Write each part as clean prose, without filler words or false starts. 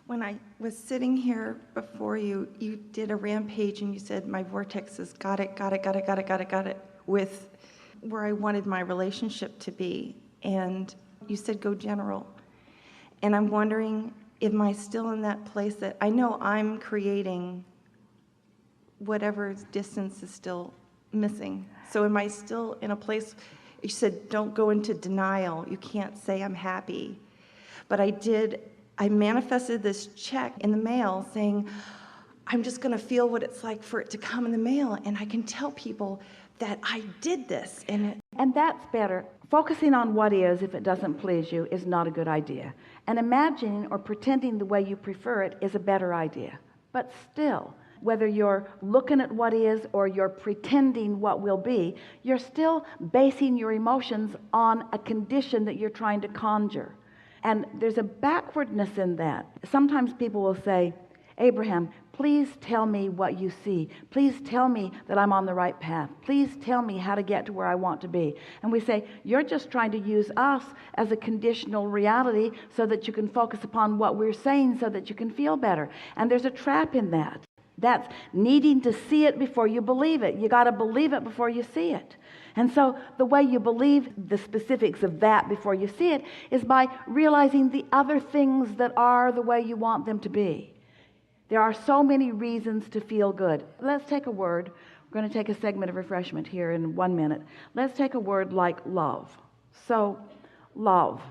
When I was sitting here before you, you did a rampage and you said, my vortex has got it, with where I wanted my relationship to be. And you said, go general. And I'm wondering, am I still in that place that I know I'm creating whatever distance is still missing? So am I still in a place, you said, don't go into denial. You can't say I'm happy. But I manifested this check in the mail saying, I'm just going to feel what it's like for it to come in the mail, and I can tell people that I did this. And that's better. Focusing on what is, if it doesn't please you, is not a good idea. And imagining or pretending the way you prefer it is a better idea. But still, whether you're looking at what is or you're pretending what will be, you're still basing your emotions on a condition that you're trying to conjure. And there's a backwardness in that. Sometimes people will say, Abraham, please tell me what you see. Please tell me that I'm on the right path. Please tell me how to get to where I want to be. And we say, you're just trying to use us as a conditional reality so that you can focus upon what we're saying so that you can feel better. And there's a trap in that. That's needing to see it before you believe it. You got to believe it before you see it. And so the way you believe the specifics of that before you see it is by realizing the other things that are the way you want them to be. There are so many reasons to feel good. Let's take a word. We're going to take a segment of refreshment here in 1 minute. Let's take a word like love. So, love.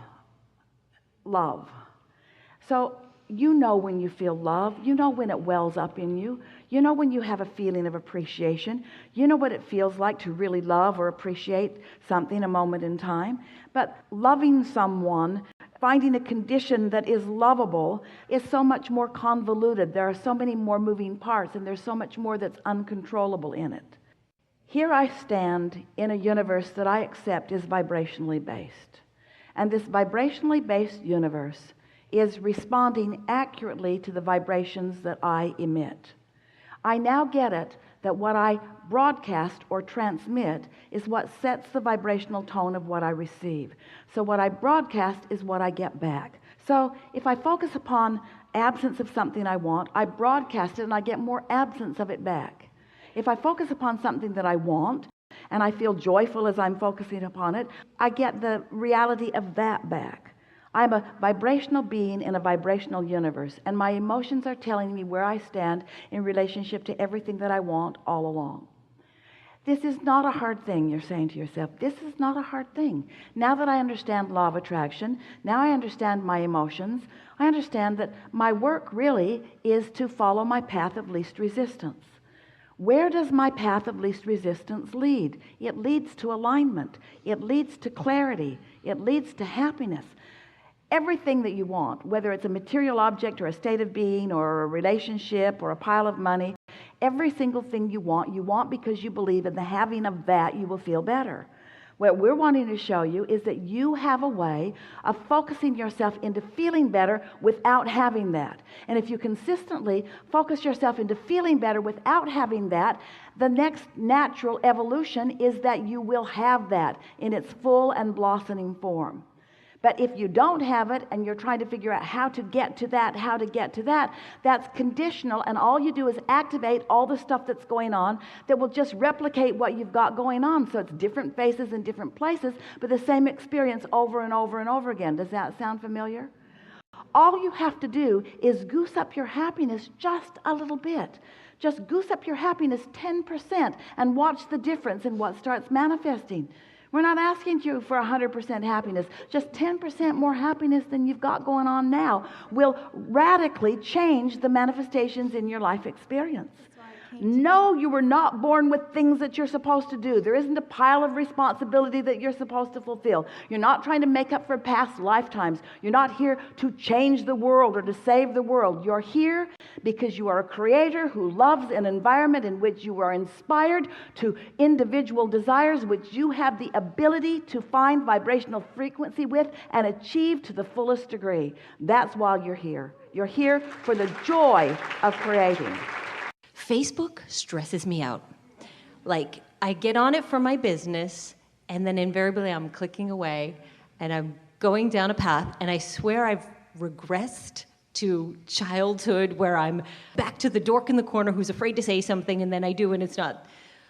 So, you know when you feel love. You know when it wells up in you. You know when you have a feeling of appreciation. You know what it feels like to really love or appreciate something a moment in time. But loving someone, finding a condition that is lovable, is so much more convoluted. There are so many more moving parts, and there's so much more that's uncontrollable in it. Here I stand in a universe that I accept is vibrationally based. And this vibrationally based universe is responding accurately to the vibrations that I emit. I now get it that what I broadcast or transmit is what sets the vibrational tone of what I receive. So what I broadcast is what I get back. So if I focus upon absence of something I want, I broadcast it and I get more absence of it back. If I focus upon something that I want and I feel joyful as I'm focusing upon it, I get the reality of that back. I'm a vibrational being in a vibrational universe, and my emotions are telling me where I stand in relationship to everything that I want all along. This is not a hard thing, you're saying to yourself. This is not a hard thing. Now that I understand law of attraction, now I understand my emotions, I understand that my work really is to follow my path of least resistance. Where does my path of least resistance lead? It leads to alignment. It leads to clarity. It leads to happiness. Everything that you want, whether it's a material object or a state of being or a relationship or a pile of money, every single thing you want because you believe in the having of that you will feel better. What we're wanting to show you is that you have a way of focusing yourself into feeling better without having that. And if you consistently focus yourself into feeling better without having that, the next natural evolution is that you will have that in its full and blossoming form. But if you don't have it and you're trying to figure out how to get to that, that's conditional, and all you do is activate all the stuff that's going on that will just replicate what you've got going on. So it's different faces in different places, but the same experience over and over and over again. Does that sound familiar? All you have to do is goose up your happiness just a little bit. Just goose up your happiness 10% and watch the difference in what starts manifesting. We're not asking you for 100% happiness. Just 10% more happiness than you've got going on now will radically change the manifestations in your life experience. No, you were not born with things that you're supposed to do. There isn't a pile of responsibility that you're supposed to fulfill. You're not trying to make up for past lifetimes. You're not here to change the world or to save the world. You're here because you are a creator who loves an environment in which you are inspired to individual desires which you have the ability to find vibrational frequency with and achieve to the fullest degree. That's why you're here. You're here for the joy of creating. Facebook stresses me out. Like, I get on it for my business, and then invariably I'm clicking away, and I'm going down a path, and I swear I've regressed to childhood where I'm back to the dork in the corner who's afraid to say something, and then I do and it's not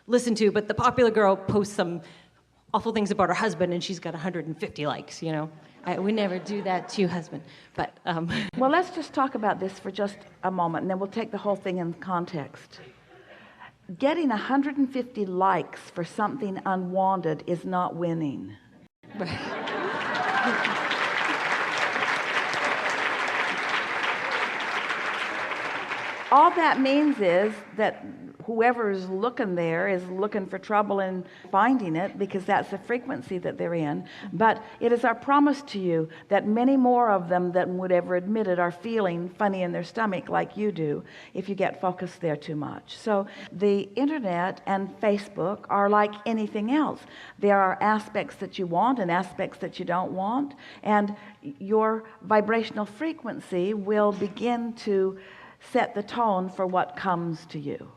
listened to, but the popular girl posts some awful things about her husband and she's got 150 likes, you know. I would never do that to your husband, but... Well, let's just talk about this for just a moment, and then we'll take the whole thing in context. Getting 150 likes for something unwanted is not winning. All that means is that whoever is looking there is looking for trouble and finding it, because that's the frequency that they're in. But it is our promise to you that many more of them than would ever admit it are feeling funny in their stomach like you do if you get focused there too much. So the internet and Facebook are like anything else. There are aspects that you want and aspects that you don't want, and your vibrational frequency will begin to set the tone for what comes to you.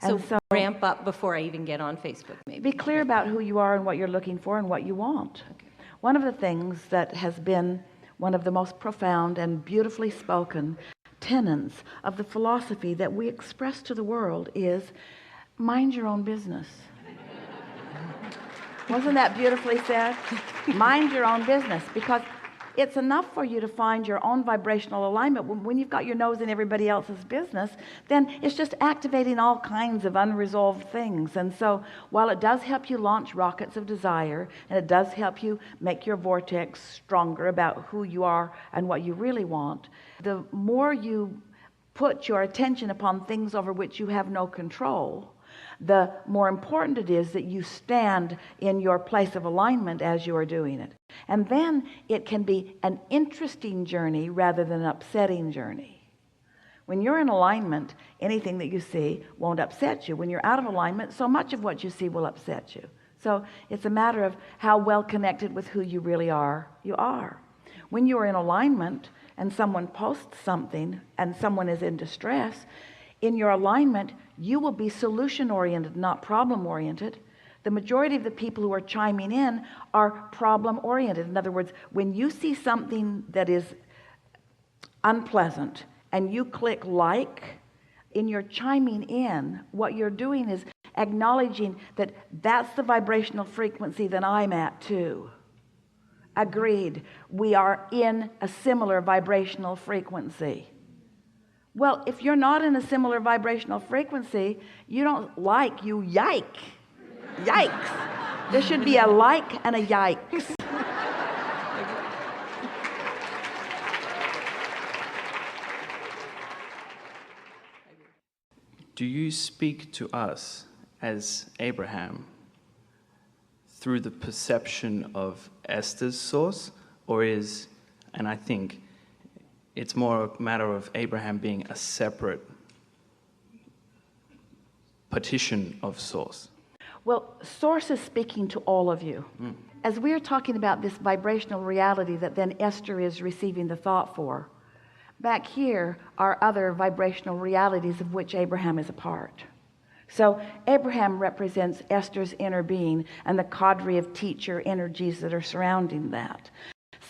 So ramp up before I even get on Facebook, maybe. Be clear about who you are and what you're looking for and what you want. Okay. One of the things that has been one of the most profound and beautifully spoken tenets of the philosophy that we express to the world is mind your own business. Wasn't that beautifully said? Mind your own business, because it's enough for you to find your own vibrational alignment. When you've got your nose in everybody else's business, then it's just activating all kinds of unresolved things. And so while it does help you launch rockets of desire, and it does help you make your vortex stronger about who you are and what you really want, the more you put your attention upon things over which you have no control, the more important it is that you stand in your place of alignment as you are doing it. And then it can be an interesting journey rather than an upsetting journey. When you're in alignment, anything that you see won't upset you. When you're out of alignment, so much of what you see will upset you. So it's a matter of how well connected with who you really are, you are. When you are in alignment and someone posts something and someone is in distress, in your alignment, you will be solution-oriented, not problem-oriented. The majority of the people who are chiming in are problem-oriented. In other words, when you see something that is unpleasant and you click like, in your chiming in, what you're doing is acknowledging that that's the vibrational frequency that I'm at too. Agreed. We are in a similar vibrational frequency. Well, if you're not in a similar vibrational frequency, you don't like, you yike. Yikes. There should be a like and a yikes. Do you speak to us as Abraham through the perception of Esther's source, or is, and I think it's more a matter of Abraham being a separate partition of source? Well, source is speaking to all of you. As we are talking about this vibrational reality that then Esther is receiving the thought for, back here are other vibrational realities of which Abraham is a part. So Abraham represents Esther's inner being and the cadre of teacher energies that are surrounding that.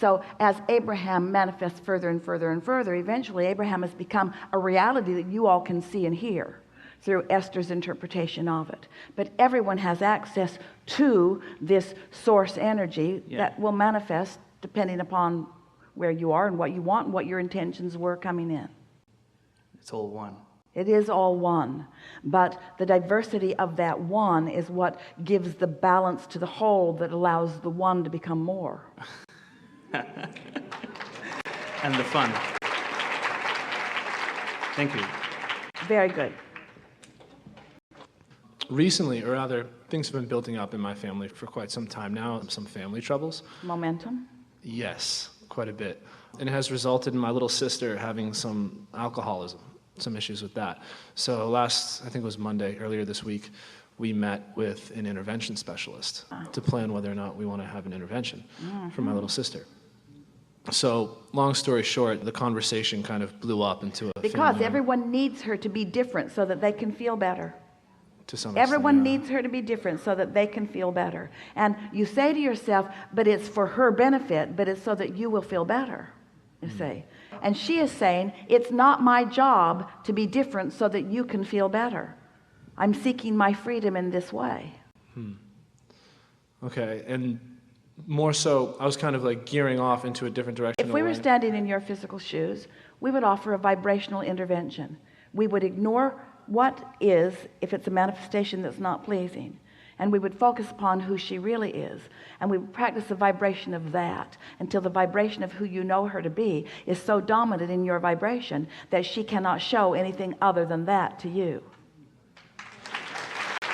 So as Abraham manifests further and further and further, eventually Abraham has become a reality that you all can see and hear through Esther's interpretation of it. But everyone has access to this source energy that will manifest depending upon where you are and what you want and what your intentions were coming in. It's all one. It is all one, but the diversity of that one is what gives the balance to the whole that allows the one to become more. And the fun. Thank you. Very good. Recently, or rather, things have been building up in my family for quite some time now, some family troubles. Momentum? Yes, quite a bit. And it has resulted in my little sister having some alcoholism, some issues with that. So last, I think it was Monday, earlier this week, we met with an intervention specialist to plan whether or not we want to have an intervention for my little sister. So, long story short, the conversation kind of blew up into a Because everyone needs her to be different so that they can feel better. To some extent, Everyone yeah. needs her to be different so that they can feel better. And you say to yourself, but it's for her benefit, but it's so that you will feel better. you see. And she is saying, it's not my job to be different so that you can feel better. I'm seeking my freedom in this way. Okay, and more so, I was kind of like gearing off into a different direction. If we were standing in your physical shoes, we would offer a vibrational intervention. We would ignore what is, if it's a manifestation that's not pleasing, and we would focus upon who she really is, and we would practice the vibration of that until the vibration of who you know her to be is so dominant in your vibration that she cannot show anything other than that to you.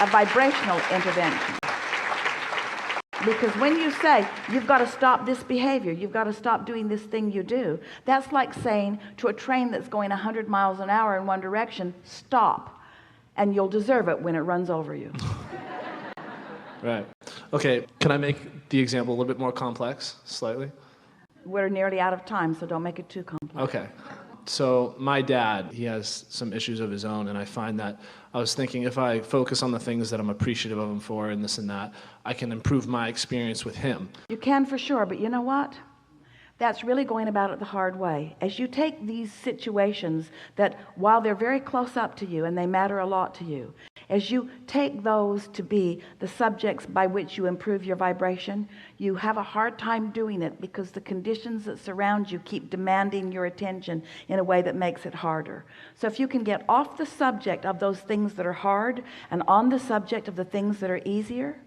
A vibrational intervention. Because when you say, you've got to stop this behavior, you've got to stop doing this thing you do, that's like saying to a train that's going 100 miles an hour in one direction, stop, and you'll deserve it when it runs over you. Right. Okay, can I make the example a little bit more complex, slightly? We're nearly out of time, so don't make it too complex. Okay. So my dad, he has some issues of his own, and I find that I was thinking if I focus on the things that I'm appreciative of him for and this and that, I can improve my experience with him. You can for sure, but you know what? That's really going about it the hard way. As you take these situations that, while they're very close up to you and they matter a lot to you, as you take those to be the subjects by which you improve your vibration, you have a hard time doing it because the conditions that surround you keep demanding your attention in a way that makes it harder. So if you can get off the subject of those things that are hard and on the subject of the things that are easier,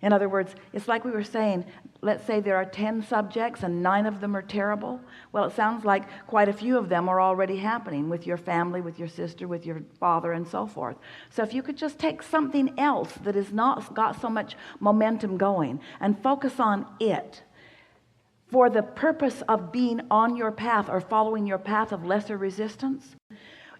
in other words, it's like we were saying, let's say there are 10 subjects and 9 of them are terrible. Well, it sounds like quite a few of them are already happening with your family, with your sister, with your father, and so forth. So if you could just take something else that is not got so much momentum going and focus on it for the purpose of being on your path or following your path of lesser resistance,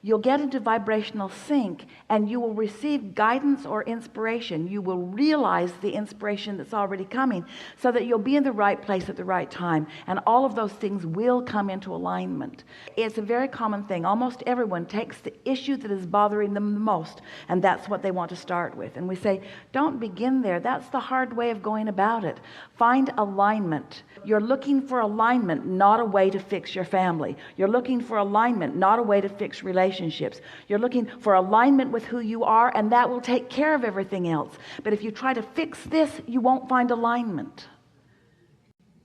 you'll get into vibrational sync and you will receive guidance or inspiration. You will realize the inspiration that's already coming so that you'll be in the right place at the right time, and all of those things will come into alignment. It's a very common thing. Almost everyone takes the issue that is bothering them the most, and that's what they want to start with. And we say, don't begin there. That's the hard way of going about it. Find alignment. You're looking for alignment, not a way to fix your family. You're looking for alignment, not a way to fix relationships. You're looking for alignment with who you are, and that will take care of everything else. But if you try to fix this, you won't find alignment.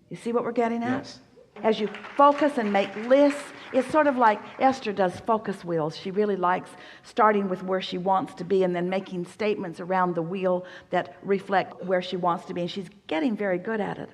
You see what we're getting at? Yes. As you focus and make lists, it's sort of like Esther does focus wheels. She really likes starting with where she wants to be and then making statements around the wheel that reflect where she wants to be, and she's getting very good at it.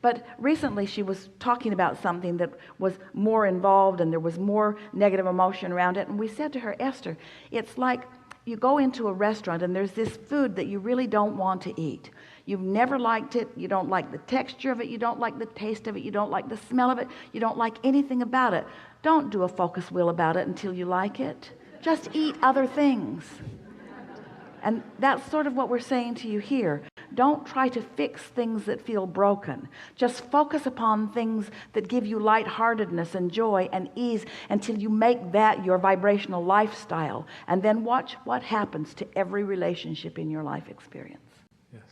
But recently she was talking about something that was more involved and there was more negative emotion around it. And we said to her, Esther, it's like you go into a restaurant and there's this food that you really don't want to eat. You've never liked it. You don't like the texture of it. You don't like the taste of it. You don't like the smell of it. You don't like anything about it. Don't do a focus wheel about it until you like it. Just eat other things. And that's sort of what we're saying to you here. Don't try to fix things that feel broken. Just focus upon things that give you lightheartedness and joy and ease until you make that your vibrational lifestyle. And then watch what happens to every relationship in your life experience. Yes.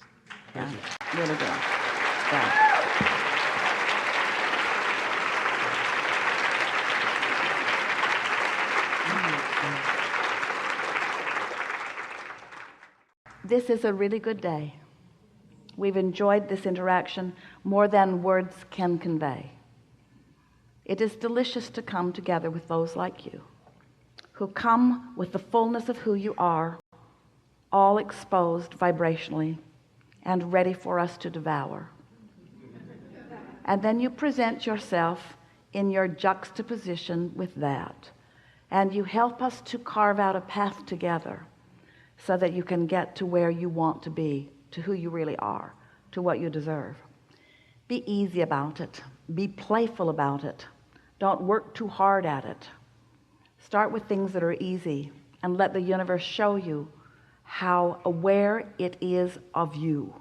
Yeah, really good. Yeah. This is a really good day. We've enjoyed this interaction more than words can convey. It is delicious to come together with those like you, who come with the fullness of who you are, all exposed vibrationally and ready for us to devour. And then you present yourself in your juxtaposition with that, and you help us to carve out a path together so that you can get to where you want to be, to who you really are, to what you deserve. Be easy about it. Be playful about it. Don't work too hard at it. Start with things that are easy and let the universe show you how aware it is of you.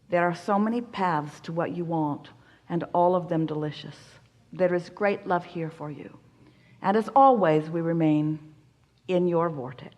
There are so many paths to what you want, and all of them delicious. There is great love here for you. And as always, we remain in your vortex.